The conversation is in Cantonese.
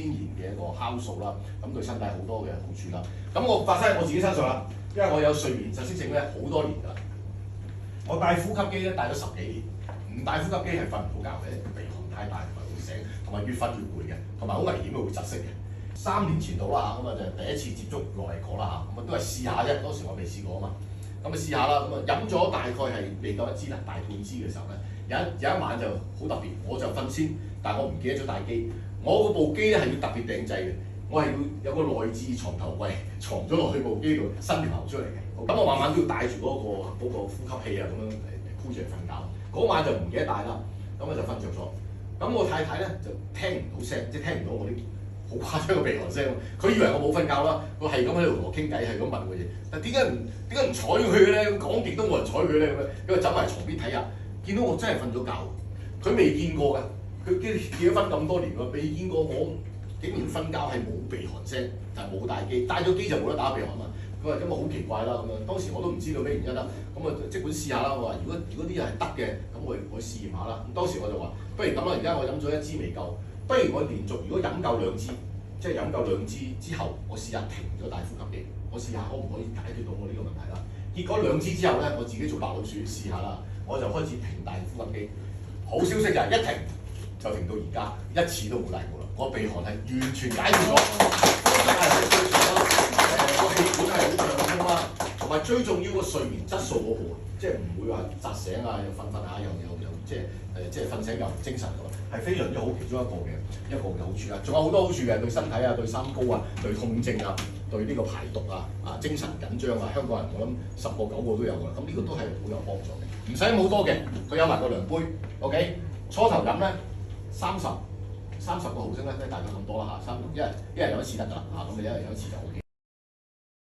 天然嘅一個酵素啦，咁對身體好多嘅好處啦。咁我發生喺我自己身上啦，因為我有睡眠窒息症咧好多年㗎啦。我戴呼吸機咧戴咗10幾年，唔戴呼吸機係瞓唔到覺嘅，鼻鼾太大同埋會醒，同埋越瞓越攰嘅，同埋好危險嘅會窒息嘅。3年前到啦嚇，咁啊就第一次接觸諾麗果啦嚇，咁啊都係試下啫，當時我未試過啊嘛，咁啊試下啦，咁啊飲咗大概係未夠1支啦，大半支嘅時候咧，有一晚就好特別，我就瞓先，但係我唔記得咗帶機，我嗰部機咧係要特別訂製嘅，我係要有個內置床頭櫃藏咗落去部機度，伸條喉出嚟嘅。咁我晚晚都要帶住嗰個呼吸器啊，咁樣箍住嚟瞓覺。嗰晚就唔記得帶啦，咁我就瞓着咗。咁我太太咧就聽唔到聲，即係聽唔到我啲好誇張嘅鼻鼾聲。佢以為我冇瞓覺啦，佢係咁喺度同我傾偈，係咁問我嘢。但點解唔睬佢嘅咧？講極都冇人睬佢咧咁樣，因為走埋床邊睇下，見到我真係瞓咗覺。佢未見過㗎，佢結咗婚咁多年喎，未見過我竟然瞓覺係冇鼻鼾聲，但係冇帶機，帶咗機就冇得打鼻鼾嘛。佢話咁啊好奇怪啦咁樣，當時我都唔知道咩原因啦。咁啊即管試下啦，我話如果啲嘢係得嘅，咁我試驗下啦。咁當時我就話，不如咁啦，而家我飲咗1支未夠，不如我連續如果飲夠2支，即係飲夠2支之後，我試下停咗戴呼吸機，我試下可唔可以解決到我呢個問題啦。結果2支之後咧，我自己做白老鼠試下啦，我就開始停戴呼吸機。好消息就係一停就停到而家，一次都冇戴過啦。我鼻鼾係完全解決咗，個氣管係好暢通啦，同埋最重要個睡眠質素好好，即係唔會話窒醒啊，又瞓瞓下又即係瞓醒又唔精神咁，係非常之好，其中一個嘅好處啦。仲有好多好處嘅，對身體啊，對三高啊，對痛症啊，對呢個排毒啊，精神緊張啊，香港人我諗10個9個都有㗎啦。咁呢個都係好有幫助嘅，唔使好多嘅，佢有埋個量杯 ，OK。初頭飲咧30個毫升咧，大概咁多啦嚇，一日飲1次得㗎啦嚇，咁你一日飲1次就 OK。